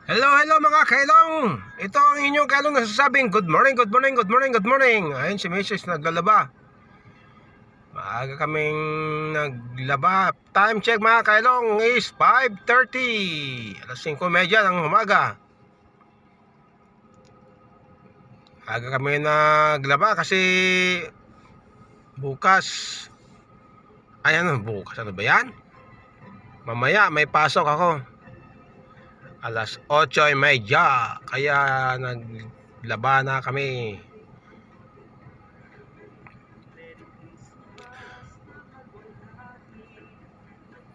Hello mga kailong. Ito ang inyong kailong nasasabing good morning, good morning, good morning, good morning. Ayun si Mrs. naglalaba. Maaga kaming naglaba. Time check mga kailong is 5:30. Alas 5:30 ng umaga. Aga kami naglaba kasi bukas. Bukas ano ba yan? Mamaya may pasok ako. Alas 8:30. Kaya naglaba na kami.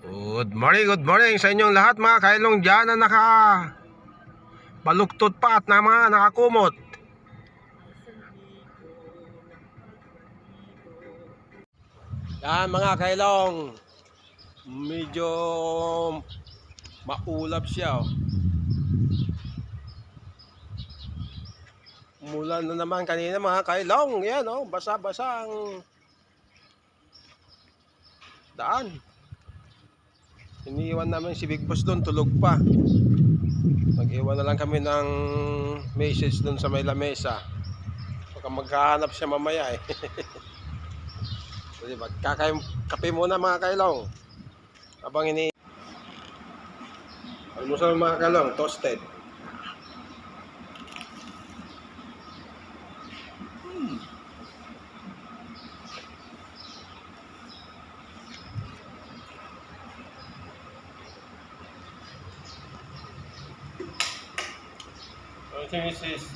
Good morning sa inyong lahat mga kailong dyan na baluktot pa at na mga nakakumot. Yan mga kailong, medyo maulap siya. Umulan na naman kanina mga kailong. Yan basa-basa ang daan. Iniiwan namin si Big Boss doon, tulog pa. Mag-iwan na lang kami ng message doon sa may lamesa. Baka maghahanap siya mamaya eh. So, magkakape muna mga kailong. Habang almusal mga kailong, toasted. Mrs.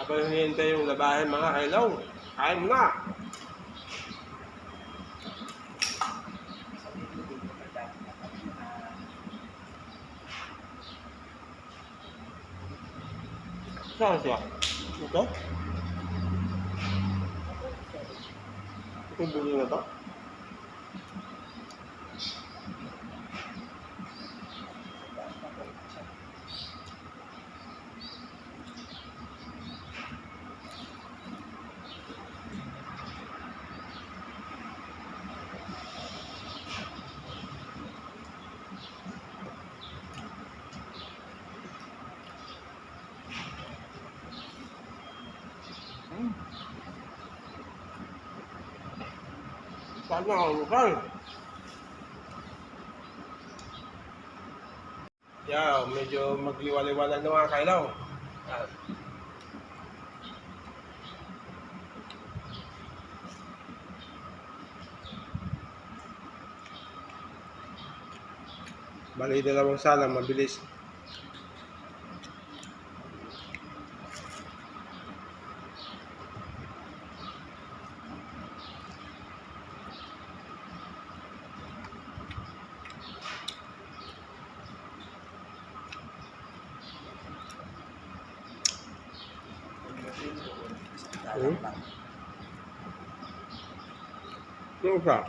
Habang hinihintay yung labahin mga kailong, kain mo na. Saan siya? Ito? Itong bulo na to? Saan na ang lugar? Medyo magliwaliwanag na mga kailaw. Bali dalawang sala, mabilis. Ano siya?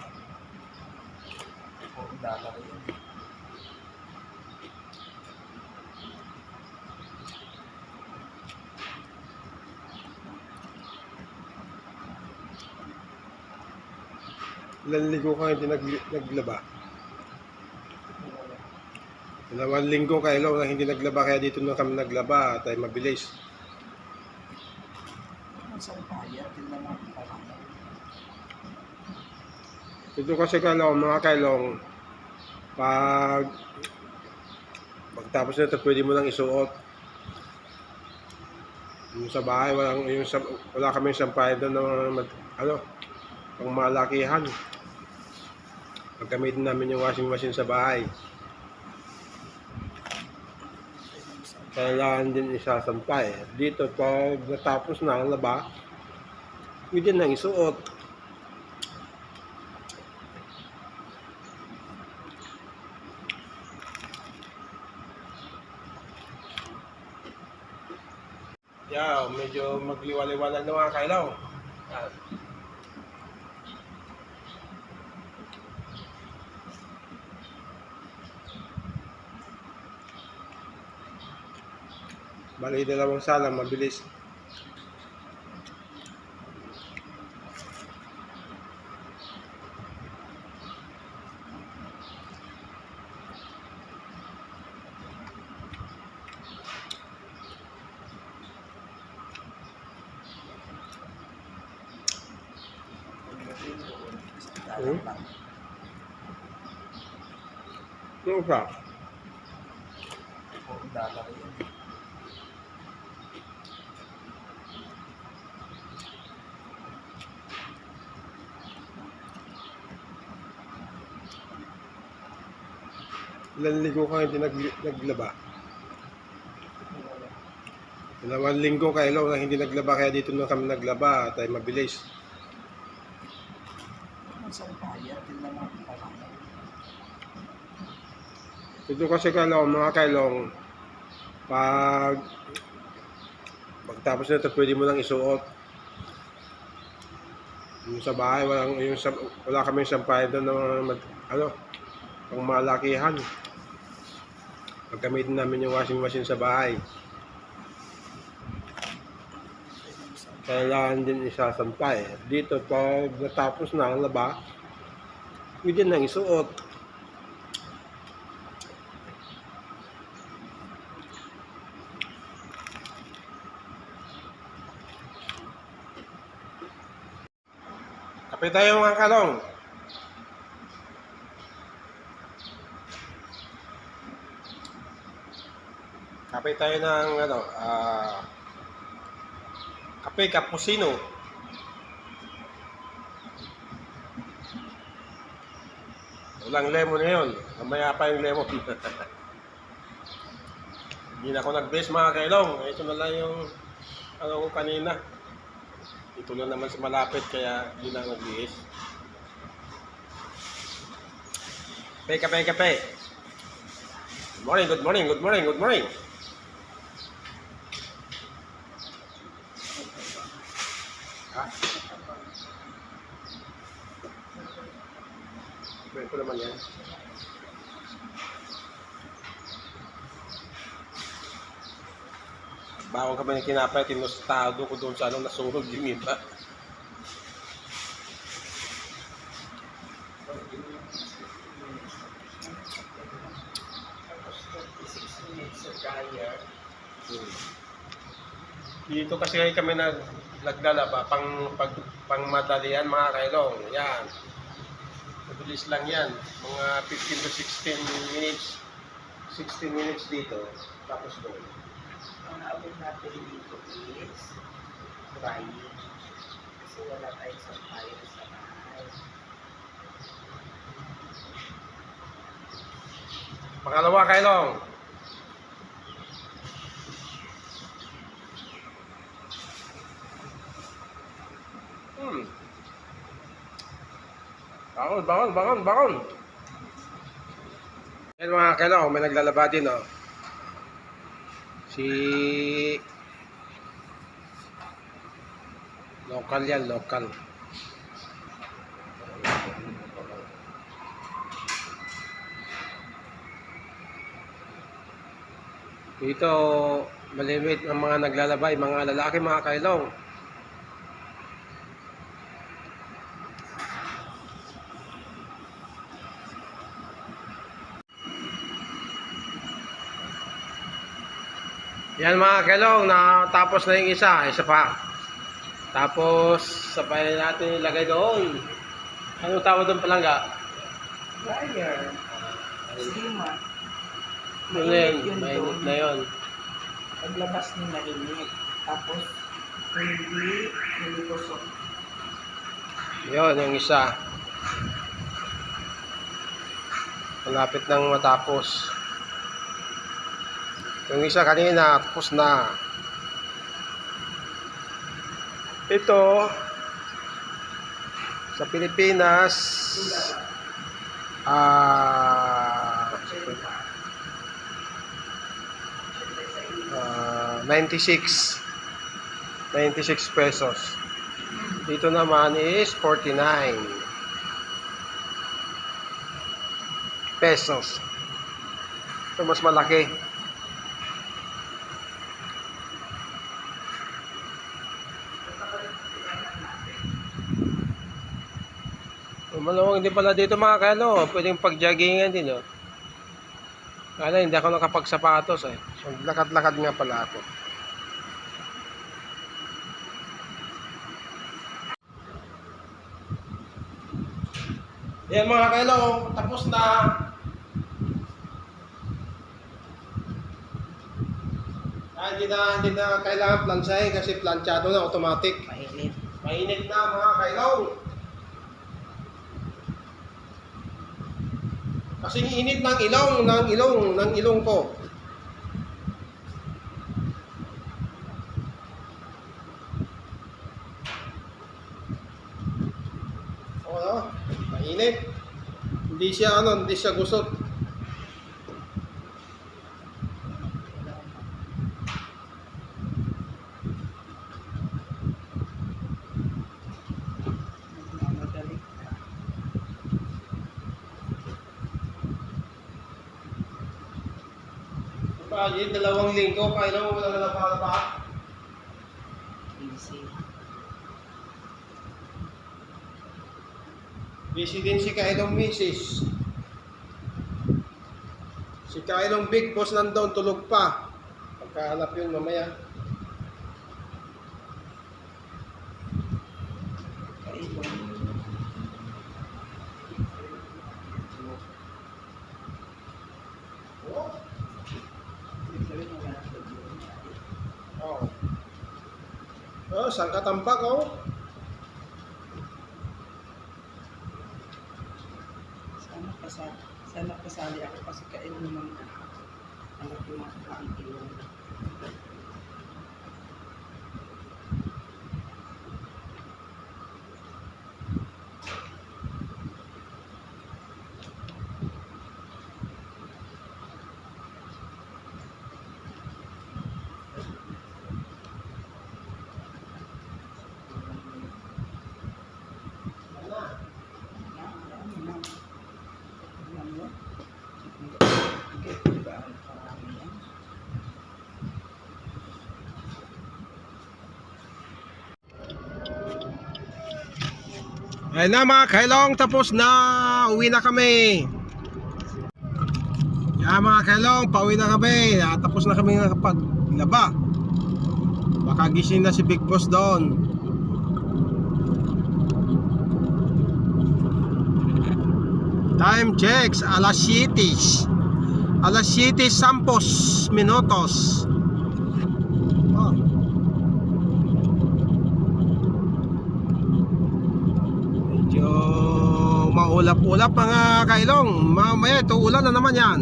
Ilan linggo ka hindi naglaba? 2 linggo kayo na hindi naglaba, kaya dito na kami naglaba at ay mabilis. Ito kasi mga kailong, pagtapos nito pwede mo lang isuot. Yung sa bahay wala kaming sampayan doon ng pang malakihan. Pagkamitin namin yung washing machine sa bahay. Kailangan din isasampay. Dito pag natapos na ang laba, pwede nang isuot. Medyo magliwaliwanag na mga kailaw. Bali dalawang sala, mabilis. Hmm? Ano pa? Ilan linggo ka hindi naglaba? 2 linggo kayo na hindi naglaba, kaya dito na kami naglaba at ay mabilis. Dito kasi kailong, mga kailong, pagtapos nito pwede mo lang isuot. Yung sa bahay, wala kami sampay doon ng pang malakihan. Pagkamitin namin yung washing machine sa bahay. Kailangan din isasampay. Dito, pag natapos na ang laba, pwede nang isuot. Kape tayo mga kalong. Kape tayo ng kape cappuccino. Walang lemon na yun. Mamaya pa yung lemon. Hindi na ako nag-base mga kailong. Ito na lang yung ko kanina. Ito lang naman sa malapit kaya hindi na nag-base. Kape. Good morning, good morning, good morning, good morning. Ito naman yan. Bago kami ng kinapay, tinustado ko doon sa nasunog yung iba. Dito kasi kami naglalaba pang madalian mga kailong. Yan. Mabilis lang yan. Mga 15 to 16 minutes. 16 minutes dito. Tapos doon. Ang naabot natin dito is drying. Kasi wala tayong sampayan sa bahay. Pangalawa kailong. Bangon. Yan mga kailong, may naglalaba din Si local yan, local. Dito malimit ang mga naglalaba, yung mga lalaki mga kailong. Yan mga kailong, natapos na yung isa pa. Tapos, sabay natin ilagay doon. Anong tawag doon palangga? Dryer. Steamer. Mainit na yun. Paglabas ni mainit. Tapos, hindi kusok. Yun, yung isa. Malapit nang matapos. Yung isa kanina, tapos na. Ito, sa Pilipinas, 96 pesos. Dito naman is 49 pesos. Ito mas malaki. Malamang hindi pala dito mga kailo, pwedeng pag-joggingan din Kala hindi ako nakapagsapatos So, lakad-lakad nga pala ako. Yan mga kailong, tapos na. Hindi na kailangan plansahin kasi planchado na, automatic. Mainit. Mainit na mga kailong. Kasing init ng ilong ko. Oo, mainit. Hindi siya gusot. Madali. Yung 2 linggo, kailan mo wala nalapa-lapa? Easy. Busy din si Kailong Mrs. Si Kailong Big Boss nandun, tulog pa. Pagkahanap yun mamaya. Kailong. Oh. Oh. Oh, saan ka tambak, oh? Sana kasali ako kasi kailong naman ka. Anak ko makakain ilong. Ayun na mga kailong, tapos na. Uwi na kami. Yan mga kailong, pauwi na kami. Tapos na kami nakapaglaba. Baka gising na si Big Boss doon. Time checks, alas 7. Alas 7:10 minutos. Oh. Medyo maulap-ulap mga kailong. Mamaya ito ulan na naman yan.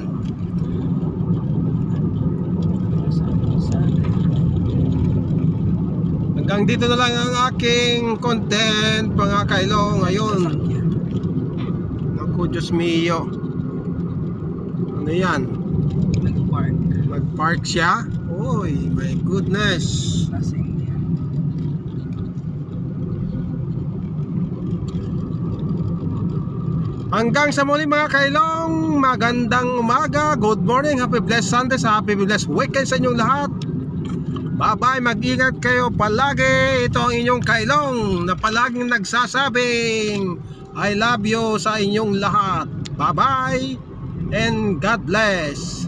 Hanggang dito na lang ang aking content mga kailong ngayon. Naku, Diyos mio. Ano yan? Nag-park. Mag-park siya? Uy, my goodness. Lasing niya. Hanggang sa muli mga kailong, magandang umaga, good morning, happy blessed Sunday, happy blessed weekend sa inyong lahat. Bye bye, mag-ingat kayo palagi. Ito ang inyong kailong na palaging nagsasabing I love you sa inyong lahat. Bye bye and God bless.